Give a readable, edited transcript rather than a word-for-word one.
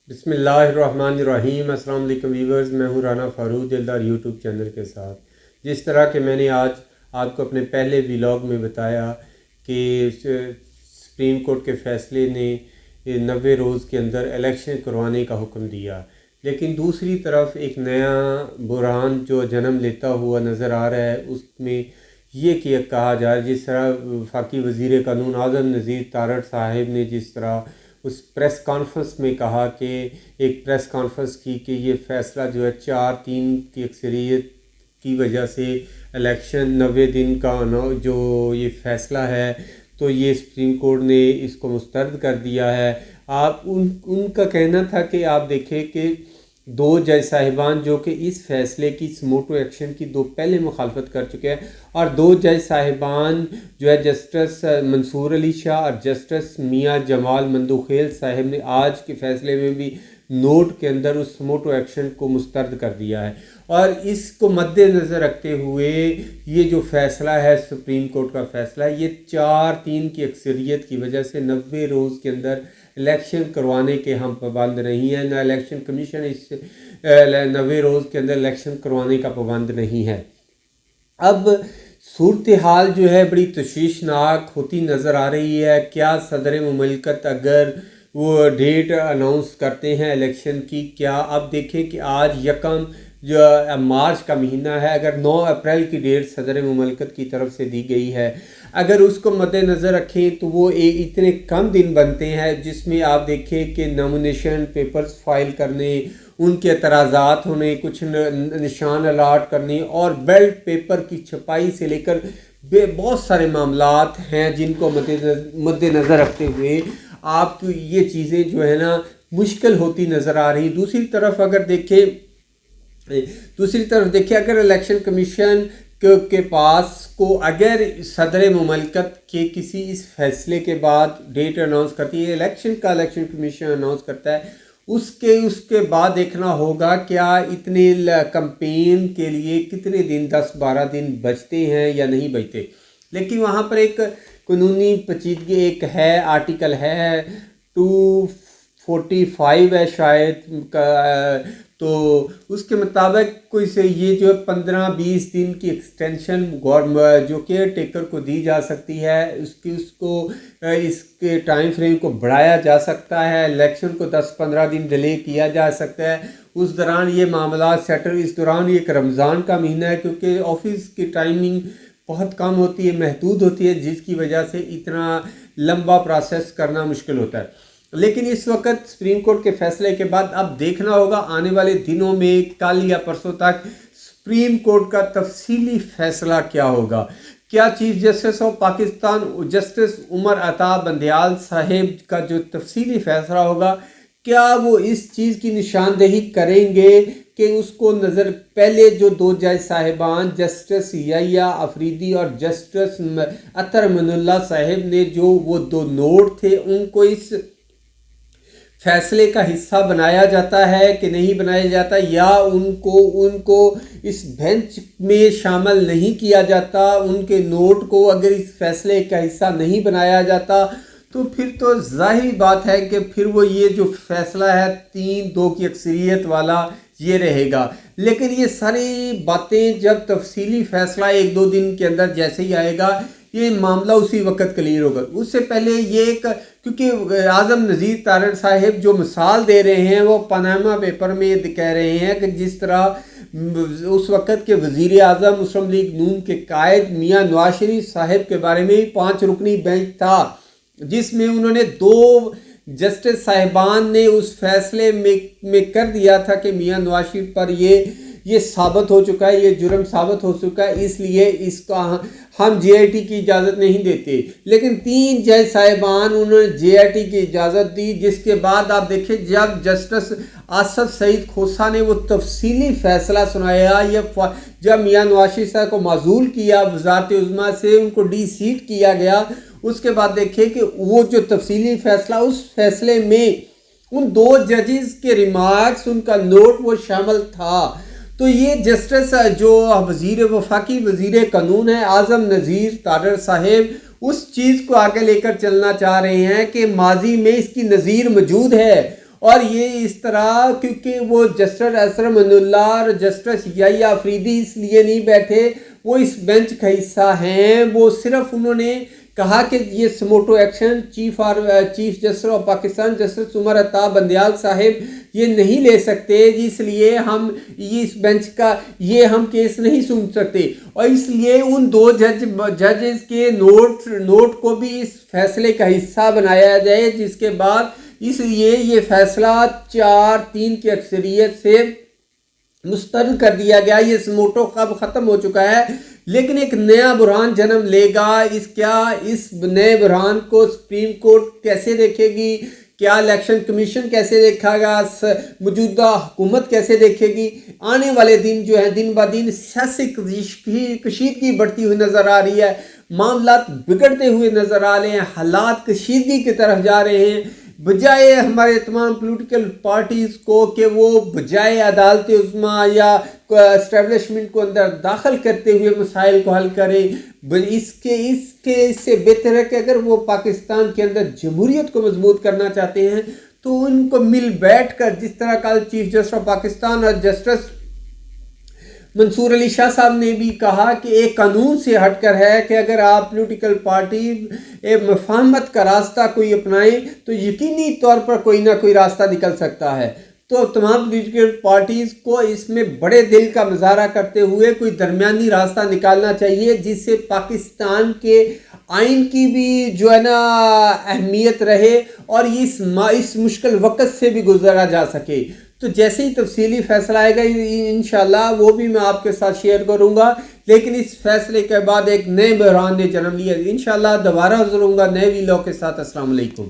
بسم اللہ الرحمن الرحیم۔ السلام علیکم ویورز، میں ہوں رانا فاروق دلدار یوٹیوب چینل کے ساتھ۔ جس طرح کہ میں نے آج آپ کو اپنے پہلے ویلاگ میں بتایا کہ سپریم کورٹ کے فیصلے نے 90 روز کے اندر الیکشن کروانے کا حکم دیا، لیکن دوسری طرف ایک نیا بحران جو جنم لیتا ہوا نظر آ رہا ہے، اس میں یہ کہ کہا جا رہا ہے، جس طرح وفاقی وزیر قانون اعظم نذیر تارڑ صاحب نے جس طرح اس پریس کانفرنس میں کہا کہ ایک پریس کانفرنس کی کہ یہ فیصلہ جو ہے 4-3 کی اکثریت کی وجہ سے الیکشن 90 دن کا جو یہ فیصلہ ہے تو یہ سپریم کورٹ نے اس کو مسترد کر دیا ہے۔ آپ ان کا کہنا تھا کہ آپ دیکھیں کہ 2 جج صاحبان جو کہ اس فیصلے کی سموٹو ایکشن کی 2 پہلے مخالفت کر چکے ہیں، اور 2 جج صاحبان جو ہے جسٹس منصور علی شاہ اور جسٹس میاں جمال مندوخیل صاحب نے آج کے فیصلے میں بھی نوٹ کے اندر اس سموٹو ایکشن کو مسترد کر دیا ہے، اور اس کو مد نظر رکھتے ہوئے یہ جو فیصلہ ہے سپریم کورٹ کا فیصلہ ہے، یہ 4-3 کی اکثریت کی وجہ سے 90 روز کے اندر الیکشن کروانے کے ہم پابند نہیں ہیں، نہ الیکشن کمیشن اس 90 روز کے اندر الیکشن کروانے کا پابند نہیں ہے۔ اب صورتحال جو ہے بڑی تشویشناک ہوتی نظر آ رہی ہے۔ کیا صدر مملکت اگر وہ ڈیٹ اناؤنس کرتے ہیں الیکشن کی، کیا اب دیکھیں کہ آج 1 مارچ کا مہینہ ہے، اگر 9 اپریل کی ڈیٹ صدر مملکت کی طرف سے دی گئی ہے، اگر اس کو مد نظر رکھیں تو وہ اتنے کم دن بنتے ہیں جس میں آپ دیکھیں کہ نامینیشن پیپرز فائل کرنے، ان کے اعتراضات ہونے، کچھ نشان الاٹ کرنے، اور بیلٹ پیپر کی چھپائی سے لے کر بہت سارے معاملات ہیں جن کو مد نظر رکھتے ہوئے آپ کو یہ چیزیں جو ہے نا مشکل ہوتی نظر آ رہی۔ دوسری طرف دیکھیں اگر الیکشن کمیشن کے پاس کو اگر صدر مملکت کے کسی اس فیصلے کے بعد ڈیٹ اناؤنس کرتی ہے، الیکشن کمیشن اناؤنس کرتا ہے، اس کے بعد دیکھنا ہوگا کیا اتنے کمپین کے لیے کتنے دن 10-12 دن بچتے ہیں یا نہیں بچتے۔ لیکن وہاں پر ایک قانونی پیچیدگی ایک ہے، آرٹیکل ہے 245 ہے شاید، تو اس کے مطابق کوئی سے یہ جو 15-20 دن کی ایکسٹینشن جو کیئر ٹیکر کو دی جا سکتی ہے، اس کے ٹائم فریم کو بڑھایا جا سکتا ہے، الیکشن کو 10-15 دن ڈیلے کیا جا سکتا ہے، اس دوران یہ معاملات سیٹل۔ اس دوران ایک رمضان کا مہینہ ہے، کیونکہ آفس کی ٹائمنگ بہت کم ہوتی ہے، محدود ہوتی ہے، جس کی وجہ سے اتنا لمبا پروسیس کرنا مشکل ہوتا ہے۔ لیکن اس وقت سپریم کورٹ کے فیصلے کے بعد اب دیکھنا ہوگا آنے والے دنوں میں کل یا پرسوں تک سپریم کورٹ کا تفصیلی فیصلہ کیا ہوگا۔ کیا chief justice of Pakistan justice Umar Ata Bandial صاحب کا جو تفصیلی فیصلہ ہوگا، کیا وہ اس چیز کی نشاندہی کریں گے کہ اس کو پہلے جو 2 جج صاحبان جسٹس یحییٰ آفریدی اور جسٹس اطہر من اللہ صاحب نے جو وہ 2 نوٹ تھے، ان کو اس فیصلے کا حصہ بنایا جاتا ہے کہ نہیں بنایا جاتا، یا ان کو اس بینچ میں شامل نہیں کیا جاتا، ان کے نوٹ کو اگر اس فیصلے کا حصہ نہیں بنایا جاتا تو پھر تو ظاہری بات ہے کہ پھر وہ یہ جو فیصلہ ہے 3-2 کی اکثریت والا یہ رہے گا۔ لیکن یہ ساری باتیں جب تفصیلی فیصلہ 1-2 دن کے اندر جیسے ہی آئے گا، یہ معاملہ اسی وقت کلیئر ہوگا۔ اس سے پہلے یہ کیونکہ اعظم نذیر تارڑ صاحب جو مثال دے رہے ہیں وہ پاناما پیپر میں کہہ رہے ہیں کہ جس طرح اس وقت کے وزیر اعظم مسلم لیگ نون کے قائد میاں نواز شریف صاحب کے بارے میں 5 رکنی بینچ تھا، جس میں انہوں نے 2 جسٹس صاحبان نے اس فیصلے میں کر دیا تھا کہ میاں نواز شریف پر یہ ثابت ہو چکا ہے، یہ جرم ثابت ہو چکا ہے، اس لیے اس کا ہم جے آئی ٹی کی اجازت نہیں دیتے۔ لیکن 3 جج صاحبان انہوں نے جے آئی ٹی کی اجازت دی، جس کے بعد آپ دیکھیں جب جسٹس آصف سعید کھوسہ نے وہ تفصیلی فیصلہ سنایا، جب میاں نواز شریف صاحب کو معزول کیا وزارت عظمیٰ سے، ان کو ڈی سیٹ کیا گیا، اس کے بعد دیکھیں کہ وہ جو تفصیلی فیصلہ، اس فیصلے میں ان 2 ججز کے ریمارکس، ان کا نوٹ وہ شامل تھا۔ تو یہ جسٹس جو وفاقی وزیر قانون ہے اعظم نذیر تارڑ صاحب اس چیز کو آگے لے کر چلنا چاہ رہے ہیں کہ ماضی میں اس کی نظیر موجود ہے، اور یہ اس طرح کیونکہ وہ جسٹس اسرار امان اللہ اور جسٹس یحییٰ آفریدی اس لیے نہیں بیٹھے، وہ اس بینچ کا حصہ ہیں، وہ صرف انہوں نے کہا کہ یہ suo motu action chief justice of Pakistan justice Umar Ata Bandial صاحب یہ نہیں لے سکتے، اس لیے ہم اس بینچ کا یہ ہم کیس نہیں سن سکتے، اور اس لیے ان دو ججز کے نوٹ کو بھی اس فیصلے کا حصہ بنایا جائے، جس کے بعد اس لیے یہ فیصلہ 4-3 کی اکثریت سے مسترد کر دیا گیا۔ یہ سموٹو کب ختم ہو چکا ہے، لیکن ایک نیا بحران جنم لے گا۔ اس نئے بحران کو سپریم کورٹ کیسے دیکھے گی، کیا الیکشن کمیشن کیسے دیکھا گا، موجودہ حکومت کیسے دیکھے گی؟ آنے والے دن جو ہیں دن بدن سیاسی کشیدگی بڑھتی ہوئی نظر آ رہی ہے، معاملات بگڑتے ہوئے نظر آ رہے ہیں، حالات کشیدگی کی طرف جا رہے ہیں۔ بجائے ہمارے تمام پولیٹیکل پارٹیز کو کہ وہ بجائے عدالت عظمیٰ یا اسٹیبلشمنٹ کو اندر داخل کرتے ہوئے مسائل کو حل کریں، اس سے بہتر ہے کہ اگر وہ پاکستان کے اندر جمہوریت کو مضبوط کرنا چاہتے ہیں تو ان کو مل بیٹھ کر، جس طرح کل چیف جسٹس آف پاکستان اور جسٹس منصور علی شاہ صاحب نے بھی کہا کہ ایک قانون سے ہٹ کر ہے کہ اگر آپ پولیٹیکل پارٹی مفاہمت کا راستہ کوئی اپنائیں تو یقینی طور پر کوئی نہ کوئی راستہ نکل سکتا ہے۔ تو تمام پولیٹیکل پارٹیز کو اس میں بڑے دل کا مظاہرہ کرتے ہوئے کوئی درمیانی راستہ نکالنا چاہیے، جس سے پاکستان کے آئین کی بھی جو ہے نا اہمیت رہے اور اس مشکل وقت سے بھی گزرا جا سکے۔ تو جیسے ہی تفصیلی فیصلہ آئے گا انشاءاللہ وہ بھی میں آپ کے ساتھ شیئر کروں گا، لیکن اس فیصلے کے بعد ایک نئے بحران نے جنم لیا۔ انشاءاللہ دوبارہ حاضر ہوں گا نئے ویلاگ کے ساتھ۔ السلام علیکم۔